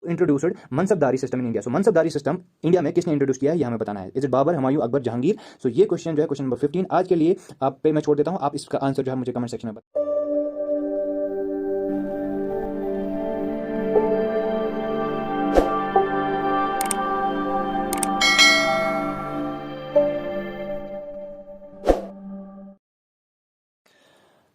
Introduced mansabdari system in India? So mansabdari system India में किसने introduce किया है, ये हमें बताना है. Is it Babur, Humayun, Akbar, Jahangir? So ये क्वेश्चन जो है क्वेश्चन नंबर 15 आज के लिए आप पे मैं छोड़ देता हूँ. आप इसका आंसर जो है मुझे कमेंट सेक्शन में बताएं.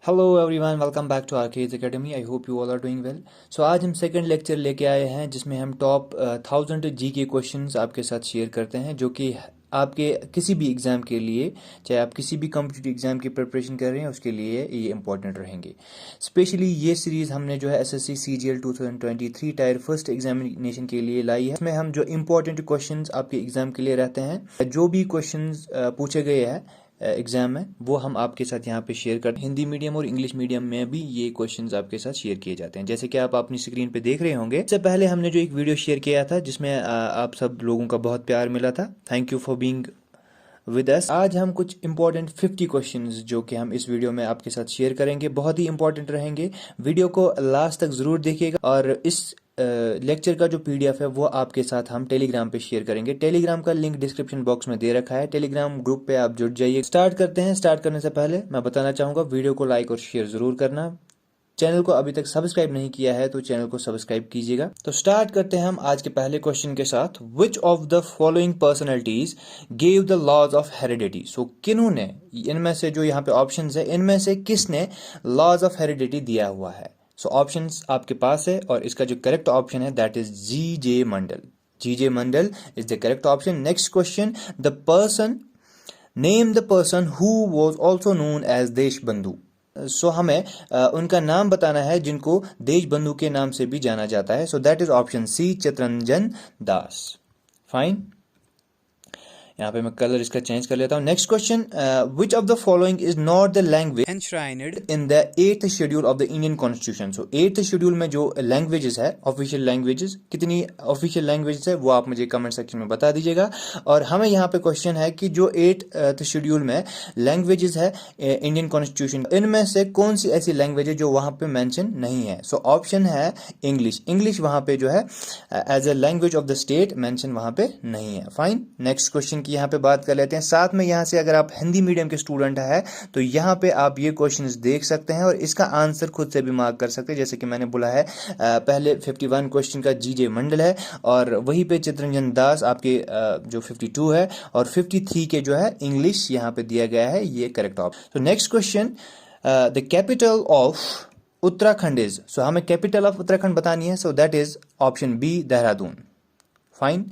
Hello everyone, welcome back to RK's academy. I hope you all are doing well. So आज हम सेकंड लेक्चर लेके आए हैं जिसमें हम टॉप 1000 जी के क्वेश्चंस आपके साथ शेयर करते हैं जो कि आपके किसी भी एग्ज़ाम के लिए, चाहे आप किसी भी कॉम्पिटिटिव एग्ज़ाम की प्रिपरेशन कर रहे हैं उसके लिए ये इंपॉर्टेंट रहेंगे. स्पेशली ये सीरीज़ हमने जो है SSC CGL 2023 tyre first examination के लिए लाई है. इसमें हम जो इंपॉर्टेंट क्वेश्चंस आपके एग्ज़ाम के लिए रहते हैं, जो भी क्वेश्चंस पूछे गए हैं एग्जाम में, वो हम आपके साथ यहाँ पे शेयर करते हैं. हिंदी मीडियम और इंग्लिश मीडियम में भी ये क्वेश्चंस आपके साथ शेयर किए जाते हैं, जैसे कि आप अपनी स्क्रीन पे देख रहे होंगे. इससे पहले हमने जो एक वीडियो शेयर किया था जिसमें आप सब लोगों का बहुत प्यार मिला था. Thank you for being with us. आज हम कुछ इंपॉर्टेंट 50 क्वेश्चंस जो कि हम इस वीडियो में आपके साथ शेयर करेंगे, बहुत ही इंपॉर्टेंट रहेंगे. वीडियो को लास्ट तक जरूर देखिएगा. और इस लेक्चर का जो पीडीएफ है वो आपके साथ हम टेलीग्राम पे शेयर करेंगे. टेलीग्राम का लिंक डिस्क्रिप्शन बॉक्स में दे रखा है. टेलीग्राम ग्रुप पे आप जुड़ जाइए. स्टार्ट करते हैं. स्टार्ट करने से पहले मैं बताना चाहूँगा वीडियो को लाइक और शेयर जरूर करना. चैनल को अभी तक सब्सक्राइब नहीं किया है तो चैनल को सब्सक्राइब कीजिएगा. तो स्टार्ट करते हैं हम आज के पहले क्वेश्चन के साथ. Which of the following personalities gave the laws of heredity? So किन्होंने, इनमें से जो यहाँ पे ऑप्शन है, इनमें से किसने लॉज ऑफ हेरिडिटी दिया हुआ है? सो ऑप्शंस आपके पास है और इसका जो करेक्ट ऑप्शन है that is GJ Mendel. GJ Mendel is the correct option. Next question. The person, name the person who was also known as Deshbandhu. So हमें उनका नाम बताना है जिनको देशबंधु के नाम से भी जाना जाता है. So that is option C, Chittaranjan Das. Fine. यहाँ पे मैं कलर इसका चेंज कर लेता हूँ. Next question. Which of the following is not the language enshrined in the 8th schedule of the Indian constitution? So 8th schedule में जो लैंग्वेजेस है, ऑफिशियल लैंग्वेजेस, कितनी ऑफिशियल लैंग्वेजेस है वो आप मुझे कमेंट सेक्शन में बता दीजिएगा. और हमें यहाँ पे क्वेश्चन है कि जो 8th शेड्यूल में लैंग्वेजेस है इंडियन कॉन्स्टिट्यूशन, इनमें से कौन सी ऐसी लैंग्वेज है जो वहाँ पे मैंशन नहीं है? सो ऑप्शन है इंग्लिश. इंग्लिश वहाँ पे जो है as a language of the state mention वहाँ पे नहीं है. फाइन. नेक्स्ट क्वेश्चन की यहाँ पे बात कर लेते हैं. साथ में यहाँ से अगर आप हिंदी मीडियम के स्टूडेंट है तो यहाँ पे आप ये क्वेश्चंस देख सकते हैं और इसका आंसर खुद से भी मार्क कर सकते हैं. जैसे कि मैंने बोला है पहले 51 क्वेश्चन का जीजे मंडल है और वहीं पे चितरंजन दास आपके जो 52 है और 53 के जो है इंग्लिश यहाँ पे दिया गया है. ये करेक्ट ऑप्शन. तो next question. The capital of Uttarakhand is? So हमें कैपिटल ऑफ उत्तराखंड बतानी है. So that is option B, Dehradun. Fine.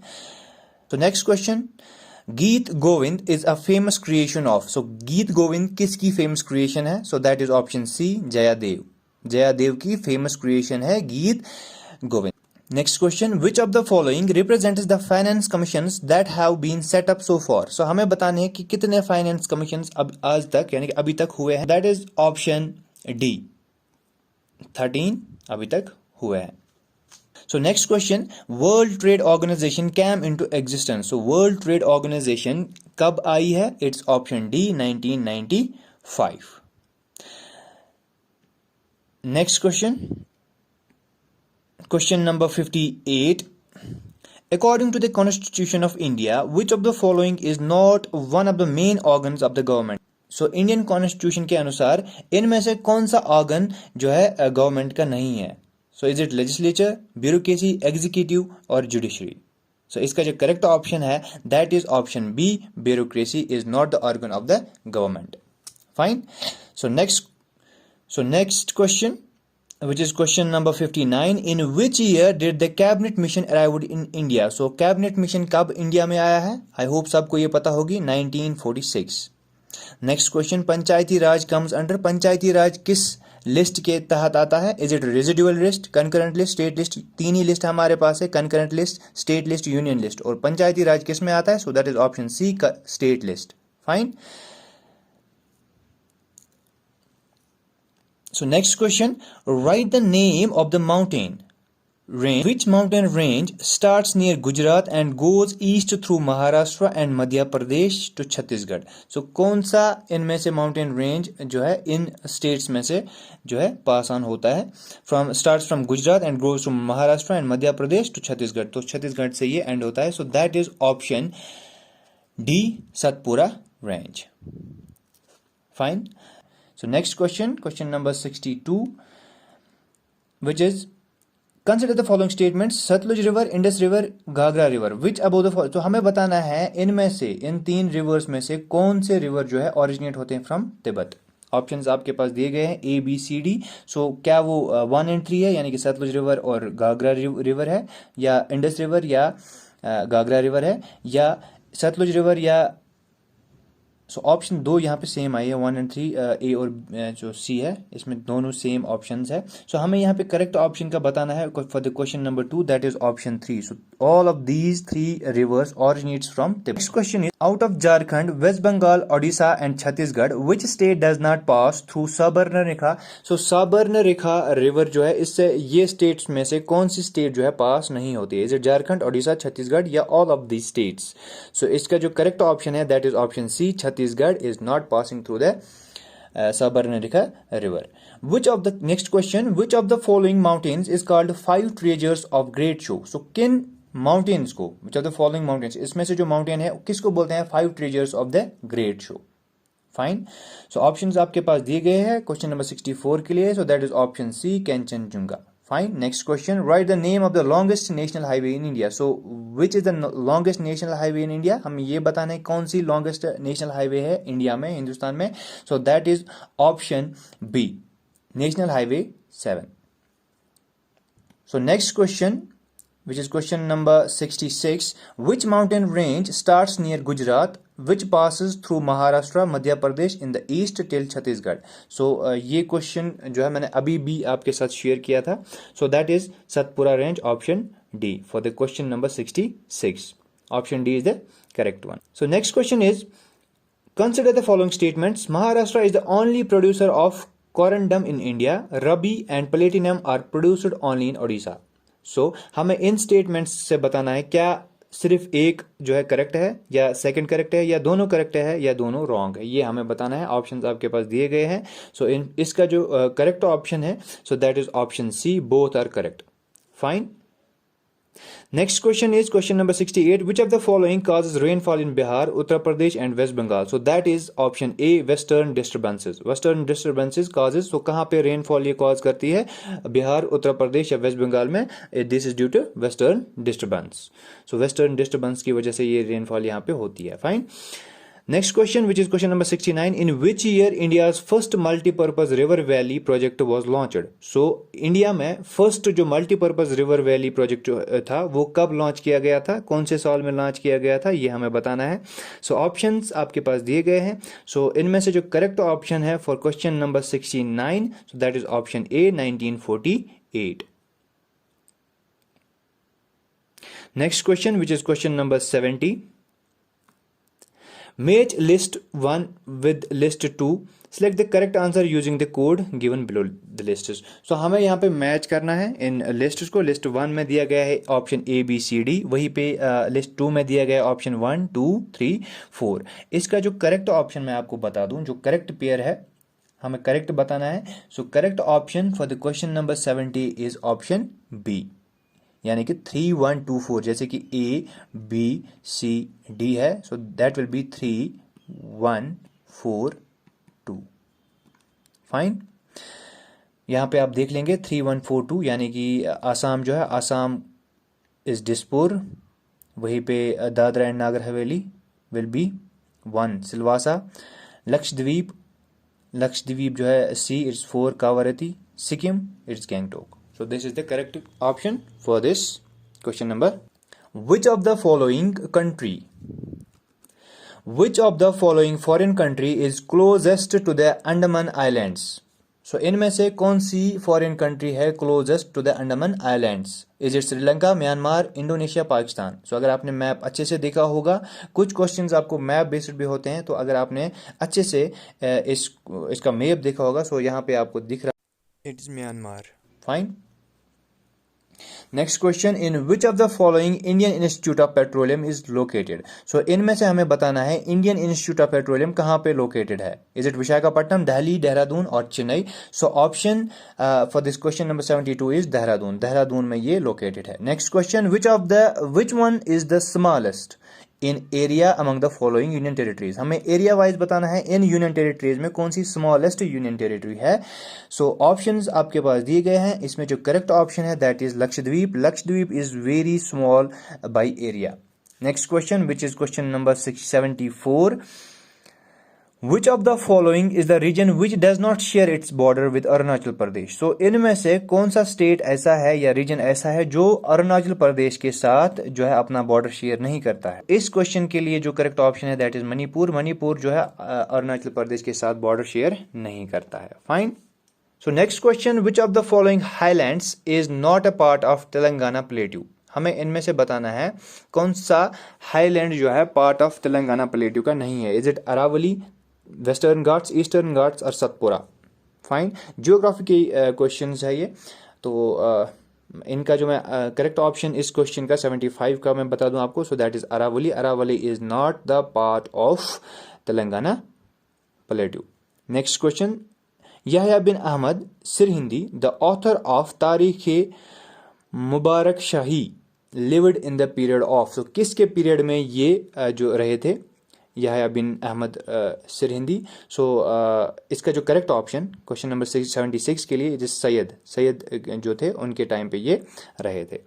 तो next question. Geet Govind is a famous creation of? So Geet Govind किसकी फेमस क्रिएशन है? So that is option C, Jayadev. Jayadev की famous creation है Geet Govind. Next question. Which of the following represents the finance commissions that have been set up so far? So हमें बताने हैं कि कितने finance commissions अब आज तक, यानी कि अभी तक हुए हैं. दैट इज ऑप्शन डी, 13 अभी तक हुए हैं. So next question. World Trade Organization came into existence. So World Trade Organization कब आई है? It's option D, 1995. Next question. Question number 58. According to the Constitution of India, which of the following is not one of the main organs of the government? So Indian Constitution के अनुसार इनमें से कौन सा organ जो है government का नहीं है? So is it legislature, bureaucracy, executive और जुडिशरी? सो इसका जो करेक्ट ऑप्शन है that is option B, bureaucracy is not the organ of the government. Fine. So next question, which is question number 59. In which year did the cabinet mission arrived in India? So cabinet mission कब India में आया है? I hope सबको ये पता होगी, 1946. Next question. Panchayati raj comes under? Panchayati raj किस list के तहत आता है? Is it residual list, concurrent list, state list? तीन ही लिस्ट हमारे पास है, concurrent list, state list, union list. और पंचायती राज किस में आता है? So that is option C, state list. Fine. So next question. Write the name of the mountain range, which mountain range starts near Gujarat and goes east through Maharashtra and Madhya Pradesh to Chhattisgarh? So कौन सा इनमें से mountain range जो है इन states में से जो है पास ऑन होता है, from starts from Gujarat and goes to Maharashtra and Madhya Pradesh to Chhattisgarh? तो छत्तीसगढ़ से ये end होता है. So that is option D, Satpura range. Fine. So next question, question number 62, which is consider the following statements: Sutlej river, Indus river, Ghaghara river, which above the, तो हमें बताना है इनमें से, इन तीन रिवर्स में से कौन से रिवर जो है ओरिजिनेट होते हैं फ्रॉम तिब्बत. ऑप्शंस आपके पास दिए गए हैं ए बी सी डी. सो क्या वो 1 and 3 है, यानी कि सतलुज रिवर और घाघरा रिवर है, या इंडस रिवर या घाघरा रिवर है, या सतलुज रिवर या, सो ऑप्शन दो यहाँ पे सेम आई है, 1 and 3, ए और जो सी है इसमें दोनों सेम ऑप्शंस है. सो हमें यहाँ पे करेक्ट ऑप्शन का बताना है for the question number 2, that is option 3. So all of these 3 rivers originates from Tibet. Next question is out of Jharkhand, West Bengal, Odisha and Chhattisgarh, which state does not pass through Subarnarekha? So Subarnarekha river जो है, इससे ये states में से कौन सी state जो है पास नहीं होती है? इज इट झारखंड, ओडिशा, छत्तीसगढ़ या all of these states? So इसका जो करेक्ट ऑप्शन है that is option C, Chhattisgarh is not passing through the Sabarnarekha river. Which of the, next question, which of the following mountains is called five treasures of Great Show? So किन mountains को, which of the following mountains, इसमें से जो mountain है किसको बोलते हैं five treasures of the Great Show? Fine. So options आपके पास दिए गए हैं क्वेश्चन नंबर 64 के लिए. So that is option C, Kanchenjunga. Fine. Next question. Write the name of the longest national highway in India. So, which is the longest national highway in India? हमें ये बताना है कौन सी longest national highway है India में, हिंदुस्तान में. So that is option B, National Highway 7. So next question, which is question number 66. Which mountain range starts near Gujarat, which passes through Maharashtra, Madhya Pradesh in the east till Chhattisgarh? So ये question जो है मैंने अभी भी आपके साथ share किया था. So that is Satpura range, option D for the question number 66. Option D is the correct one. So next question is, consider the following statements. Maharashtra is the only producer of corundum in India. Ruby and platinum are produced only in Odisha. सो हमें इन statements से बताना है क्या सिर्फ एक जो है correct है, या सेकंड करेक्ट है, या दोनों करेक्ट है, या दोनों रॉन्ग है, ये हमें बताना है. ऑप्शंस आपके पास दिए गए हैं. सो इसका जो करेक्ट ऑप्शन है, so that is option C, both are correct. Fine. Next question is question number 68. Which of the following causes rainfall in Bihar, Uttar Pradesh and West Bengal? So that is option A, western disturbances. Western disturbances causes, so कहाँ पे rainfall ये cause करती है, बिहार, उत्तर प्रदेश या waste Bengal में? This is due to western disturbance. So western disturbance की वजह से ये rainfall यहाँ पे होती है. Fine. Next question, which is question number 69. In which year India's first multi-purpose river valley project was launched? So India में फर्स्ट जो मल्टीपर्पज रिवर वैली प्रोजेक्ट था वो कब लॉन्च किया गया था, कौन से साल में लॉन्च किया गया था, ये हमें बताना है. सो ऑप्शंस आपके पास दिए गए हैं. सो इनमें से जो करेक्ट ऑप्शन है for question number 69, so that is option A, 1948. Next question, which is question number 70. Match list 1 with list 2. Select the correct answer using the code given below the lists. So हमें यहाँ पे match करना है इन lists को. List 1 में दिया गया है option A B C D, वहीं पे लिस्ट 2 में दिया गया है ऑप्शन 1 2 3 4. इसका जो करेक्ट ऑप्शन मैं आपको बता दूं, जो करेक्ट पेयर है हमें करेक्ट बताना है. So correct option for the question number 70 is option B, यानी कि 3 1 2 4, जैसे कि ए बी सी डी है. So that will be 3 1 4 2. Fine. यहाँ पे आप देख लेंगे 3 1 4 2, यानी कि आसाम जो है, आसाम इज दिसपुर, वहीं पे Dadra and Nagar Haveli will be 1 Silvassa. Lakshadweep, Lakshadweep जो है C, it's 4 Kavaratti. Sikkim, it's Gangtok. So this is the correct option for this question number. Which of the following foreign country is closest to the Andaman Islands? So इनमें से कौन सी फॉरेन कंट्री है closest to the Andaman Islands? Is it Sri Lanka, Myanmar, Indonesia, Pakistan? So अगर आपने map अच्छे से देखा होगा, कुछ क्वेश्चंस आपको मैप बेस्ड भी होते हैं, तो अगर आपने अच्छे से इसका मैप देखा होगा, सो यहाँ पे आपको दिख रहा है, it is Myanmar. Fine. Next question, in which of the following Indian institute of petroleum is located. So इनमें से हमें बताना है इंडियन इंस्टीट्यूट ऑफ पेट्रोलियम कहाँ पे लोकेटेड है। इज इट विशाखापट्टनम, दिल्ली, देहरादून और Chennai. So option for this question number 72 is Dehradun. Dehradun में ये लोकेटेड है। Next question, which one is the smallest in area among the following union territories. हमें एरिया वाइज बताना है इन यूनियन टेरिटरीज में कौन सी स्मॉलेस्ट यूनियन टेरिटरी है। सो ऑप्शंस आपके पास दिए गए हैं। इसमें जो करेक्ट ऑप्शन है that is Lakshadweep. Lakshadweep is very small by area. Next question, which is question number 674, Which of the following is the region which does not share its border with Arunachal Pradesh. So इनमें से कौन सा स्टेट ऐसा है या reason ऐसा है जो अरुणाचल प्रदेश के साथ जो है अपना बॉर्डर शेयर नहीं करता है। इस क्वेश्चन के लिए जो करेक्ट ऑप्शन है दैट इज मणिपुर। मणिपुर जो है अरुणाचल प्रदेश के साथ बॉर्डर शेयर नहीं करता है। Fine. So next question, which of the following highlands is not a part of Telangana plateau. हमें इनमें से बताना है कौन सा हाईलैंड जो है पार्ट ऑफ तेलंगाना प्लेट्यू का नहीं है। Is it Aravalli, Western Ghats, Eastern Ghats और सतपुरा। फाइन। ज्योग्राफी के क्वेश्चंस है ये। तो इनका जो मैं करेक्ट ऑप्शन इस क्वेश्चन का 75 का मैं बता दूं आपको। So that is Aravalli. Aravalli is not the part of Telangana plateau. Next question, Yahya bin Ahmad Sirhindi the author of Tarikh Mubarak Shahi lived in the period of. So किसके पीरियड में ये जो रहे थे, यहया बिन अहमद सिरहिंदी। सो इसका जो करेक्ट ऑप्शन क्वेश्चन नंबर 76 के लिए जिस सैयद जो थे उनके टाइम पे ये रहे थे।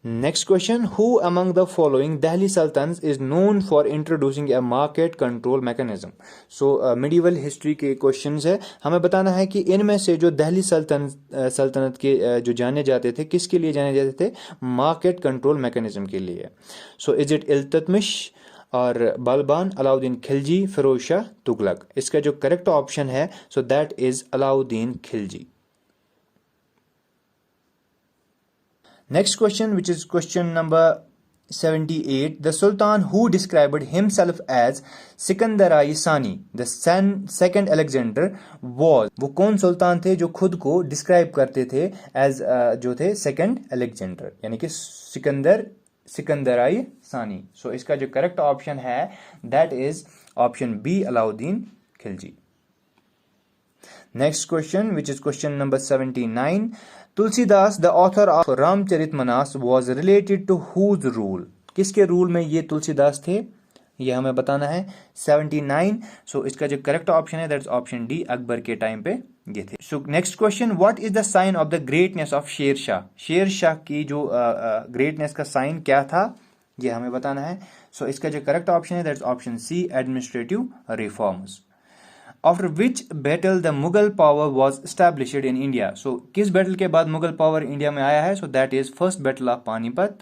Next question, who among the following Delhi Sultanate is known for introducing a market control mechanism. So medieval history के क्वेश्चंस है। हमें बताना है कि इनमें से जो दिल्ली सल्तनत के जो जाने जाते थे, किसके लिए जाने जाते थे, मार्केट कंट्रोल मैकेनिज्म के लिए। सो इज इट इल्तुतमिश और बलबान, अलाउद्दीन खिलजी, फिरोज शाह तुगलक। इसका जो करेक्ट ऑप्शन है so that is Alauddin Khilji. Next question, which is question number 78, the sultan who described himself as Sikandar-i Sani the second Alexander was. वो कौन सुल्तान थे जो खुद को डिस्क्राइब करते थे एज जो थे सेकंड अलेक्जेंडर, यानी कि सिकंदराई सानी। सो इसका जो करेक्ट ऑप्शन है that is option B, Alauddin Khilji. Next question, which is question number 79, Tulsidas the author of Ramcharitmanas was related to whose rule. किसके रूल में ये तुलसीदास थे, ये हमें बताना है। 79। सो इसका जो करेक्ट ऑप्शन है that is option D, Akbar के टाइम पे ये थे। So next question, what is the sign of the greatness of Sher Shah. Sher Shah की जो ग्रेटनेस का साइन क्या था, ये हमें बताना है। सो इसका जो करेक्ट ऑप्शन है that is option C, administrative reforms. After which battle the Mughal power was established in India. So किस बैटल के बाद मुगल पावर इंडिया में आया है, so that is first battle of Panipat.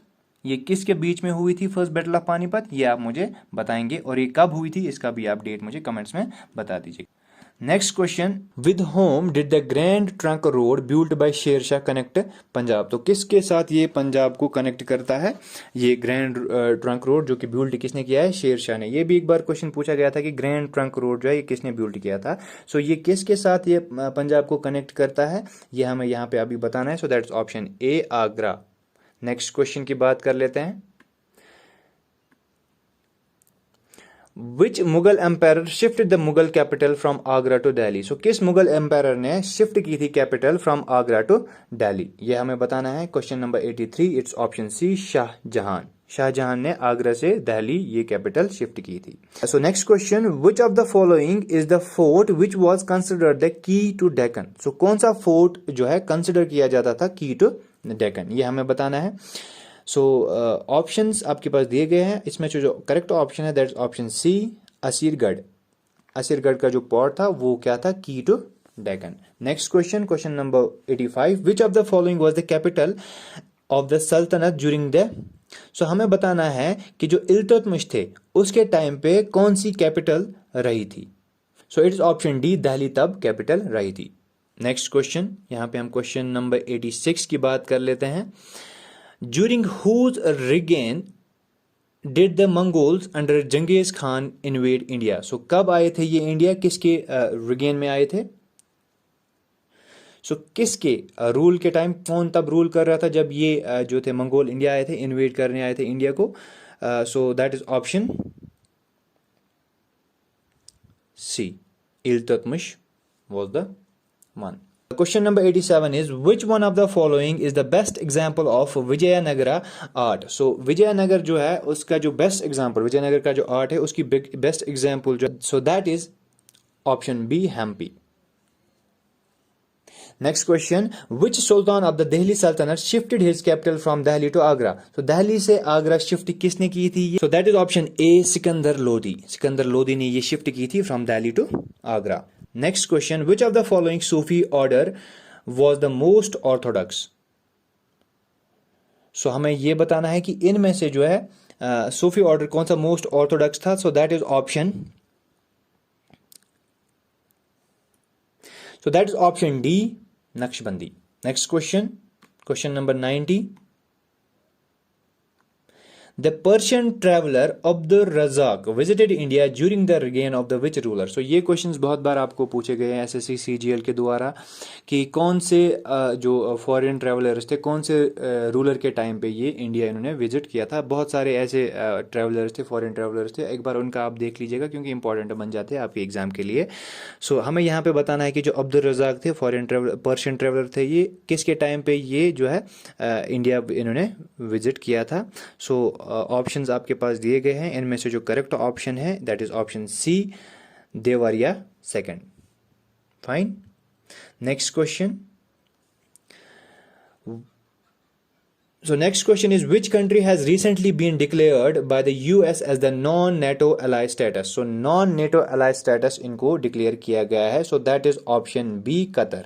ये किसके बीच में हुई थी फर्स्ट बैटल ऑफ पानीपत, ये आप मुझे बताएंगे, और ये कब हुई थी इसका भी आप डेट मुझे कमेंट्स में बता दीजिए। Next question, with home did the grand trunk road built by Sher Shah connect Punjab. तो किसके साथ ये पंजाब को कनेक्ट करता है, ये ग्रैंड ट्रंक रोड जो कि बिल्ट किसने किया है, शेर शाह ने। ये भी एक बार क्वेश्चन पूछा गया था कि ग्रैंड ट्रंक रोड जो है ये किसने बिल्ट किया था। सो ये किसके साथ ये पंजाब को कनेक्ट करता है, ये हमें यहाँ पे अभी बताना है। So that's option A, Agra. Next question की बात कर लेते हैं, which Mughal empire shift the Mughal capital from Agra to Delhi. So किस मुगल एम्पायर ने शिफ्ट की थी capital from Agra to Delhi, ये हमें बताना है। Question number 83, it's option C, Shahjahan. Shahjahan ने आगरा से दिल्ली ये कैपिटल शिफ्ट की थी। So next question, which of the following is the fort which was considered the key to Deccan. So कौन सा फोर्ट जो है कंसिडर किया जाता था की टू डेक्कन, ये हमें बताना है। सो ऑप्शंस आपके पास दिए गए हैं। इसमें जो करेक्ट ऑप्शन है that is option C, Asirgarh. Asirgarh का जो पोर्ट था वो क्या था, key to Deccan. Next question, question number 85, which of the following was the capital of the सल्तनत ड्यूरिंग द। सो हमें बताना है कि जो इल्तुतमिश थे उसके टाइम पे कौन सी कैपिटल रही थी। So it is option D, Delhi तब कैपिटल रही थी। नेक्स्ट क्वेश्चन, यहाँ पे हम क्वेश्चन नंबर 86 की बात कर लेते हैं। During whose reign did the Mongols under Genghis Khan invade India? So कब आए थे ये इंडिया, किसके reign में आए थे। सो किसके रूल के टाइम, कौन तब रूल कर रहा था जब ये जो थे मंगोल इंडिया आए थे, इन्वेड करने आए थे इंडिया को? So that is option C, Iltutmish was the one. Question number 87 is which one of the following is the best example of Vijayanagara art? So Vijayanagar जो है उसका जो best example, विजयनगर का जो art है उसकी best example जो, so that is option B, Hampi. Next question, which sultan of the Delhi Sultanate shifted his capital from Delhi to Agra? So Delhi से आगरा शिफ्ट किसने की थी? So that is option A, Sikandar Lodhi. Sikandar Lodhi ने ये shift की थी from Delhi to Agra. Next question, which of the following Sufi order was the most orthodox? So हमें ये बताना है कि इनमें से जो है सूफी ऑर्डर कौन सा मोस्ट ऑर्थोडॉक्स था? So that is option, so that is option D, Naqshbandi. Next question, question number 90. The Persian traveler Abdur Razak visited India during the reign of the which ruler? So ये questions बहुत बार आपको पूछे गए हैं SSC CGL के द्वारा कि कौन से जो फॉरेन ट्रैवलर्स थे, कौन से रूलर के टाइम पे ये इंडिया इन्होंने विजिट किया था। बहुत सारे ऐसे ट्रैवलर्स थे, फॉरेन ट्रैवलर्स थे, एक बार उनका आप देख लीजिएगा क्योंकि इंपॉर्टेंट बन जाते हैं आपके एग्जाम के लिए। सो हमें यहाँ पे बताना है कि जो अब्दुल रजाक थे, फॉरेन ट्रैवलर, पर्शियन ट्रैवलर थे, ये किसके टाइम पे ये जो है इंडिया इन्होंने विजिट किया था। सो ऑप्शंस आपके पास दिए गए हैं, इनमें से जो करेक्ट ऑप्शन है that is option C, Deoria second. Fine. Next question, so next question is which country has recently been declared by the US as the non-NATO ally status? So non-NATO ally status इनको declare किया गया है, so that is option B, Qatar.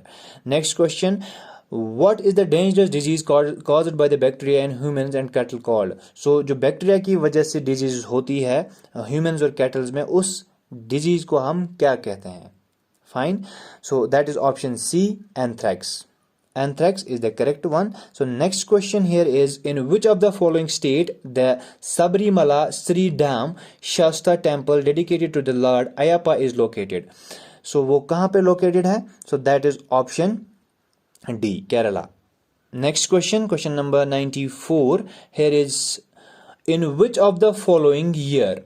Next question, what is the dangerous disease caused by the bacteria in humans and cattle called? So जो bacteria की वजह से disease होती है ह्यूमंस और कैटल्स में, उस डिजीज को हम क्या कहते हैं? Fine, so that is option C, anthrax. Anthrax is the correct one. So next question here is, in which of the following state the Sabrimala Sri Dham Shasta temple dedicated to the Lord Ayappa is located? So वो कहाँ पे located है? So that is option D, Kerala. Next question, question number 94. Here is, in which of the following year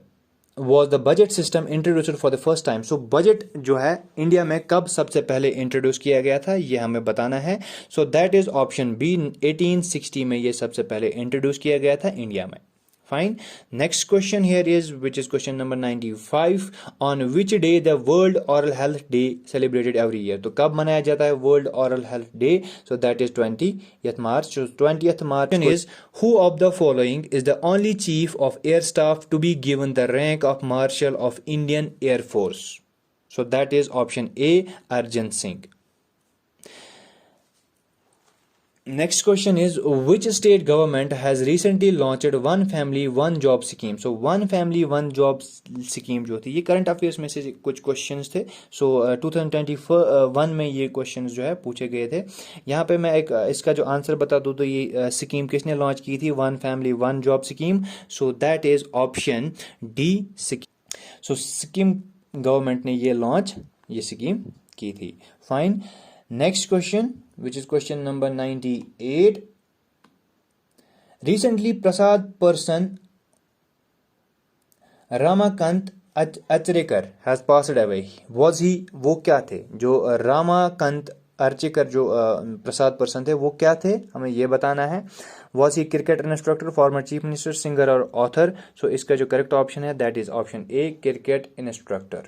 was the budget system introduced for the first time? So budget जो है India में कब सबसे पहले introduce किया गया था, ये हमें बताना है. So that is option B, 1860 में ये सबसे पहले इंट्रोड्यूस किया गया था इंडिया में. Fine. Next question here is, which is question number 95. On which day the World Oral Health Day celebrated every year? तो कब मनाया जाता है World Oral Health Day? So that is 20th March. So 20th March is, who of the following is the only chief of air staff to be given the rank of Marshal of Indian Air Force? So that is option A, Arjun Singh. Next question is, which state government has recently launched one family one job scheme? So one family one job scheme जो थी, ये current affairs में से कुछ questions थे. सो 2021 में ये questions जो है पूछे गए थे. यहाँ पे मैं एक इसका जो आंसर बता दूँ तो ये स्कीम किसने लॉन्च की थी, one family one job scheme. So that is option D, Sikkim. So Sikkim government ने ये लॉन्च ये स्कीम की थी. Fine. Next question, which is question number 98. Recently, Prasad person Ramakant Achrekar has passed away. Was he, वो क्या थे? जो रामाकांत अर्चेकर जो प्रसाद पर्सन थे वो क्या थे, हमें ये बताना है. Was he cricket instructor, former chief minister, singer और author? So इसका जो correct option है that is option A, cricket instructor.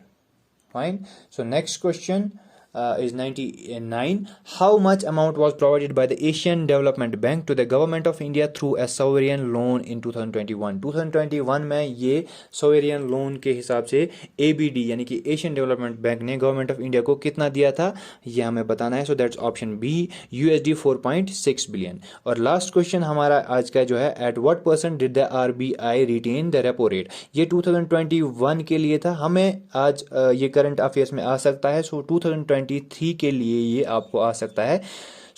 Fine. So next question is 99. How much amount was provided by the Asian Development Bank to the government of India through a sovereign loan in 2021? 2021 में ये sovereign loan के हिसाब से ABD यानी कि Asian Development Bank ने government of India को कितना दिया था, ये हमें बताना है. So that's option B, USD 4.6 billion. और लास्ट क्वेश्चन हमारा आज का जो है, at what % did the RBI retain the repo rate? ये 2021 के लिए था, हमें आज ये करंट अफेयर्स में आ सकता है. सो 2023 के लिए ये आपको आ सकता है.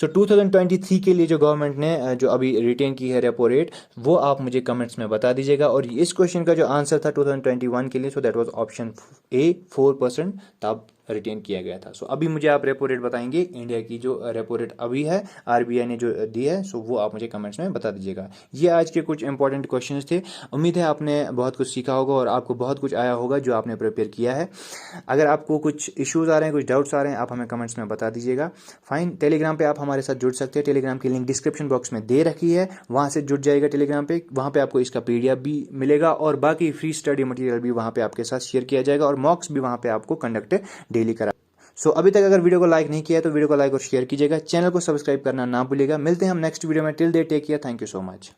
सो 2023 के लिए जो गवर्नमेंट ने जो अभी रिटेन की है रेपो रेट, वो आप मुझे कमेंट्स में बता दीजिएगा. और इस क्वेश्चन का जो आंसर था 2021 के लिए, so that was option A, 4% तब रिटेन किया गया था। सो अभी मुझे आप रेपो रेट बताएंगे, इंडिया की जो रेपो रेट अभी है आरबीआई ने जो दी है, सो वो आप मुझे कमेंट्स में बता दीजिएगा। ये आज के कुछ इंपॉर्टेंट क्वेश्चंस थे। उम्मीद है आपने बहुत कुछ सीखा होगा और आपको बहुत कुछ आया होगा जो आपने प्रिपेयर किया है। अगर आपको कुछ इश्यूज आ रहे हैं, कुछ डाउट्स आ रहे हैं, आप हमें कमेंट्स में बता दीजिएगा। फाइन, टेलीग्राम पे आप हमारे साथ जुड़ सकते हैं। टेलीग्राम की लिंक डिस्क्रिप्शन बॉक्स में दे रखी है, वहाँ से जुड़ जाएगा टेलीग्राम पे। वहाँ पे आपको इसका पीडीएफ भी मिलेगा और बाकी फ्री स्टडी मटेरियल भी वहाँ पे आपके साथ शेयर किया जाएगा और मॉक्स भी वहाँ पे आपको कंडक्ट डेली करा। सो अभी तक अगर वीडियो को लाइक नहीं किया है तो वीडियो को लाइक और शेयर कीजिएगा। चैनल को सब्सक्राइब करना ना भूलिएगा। मिलते हैं हम नेक्स्ट वीडियो में। Till then take care, thank you so much.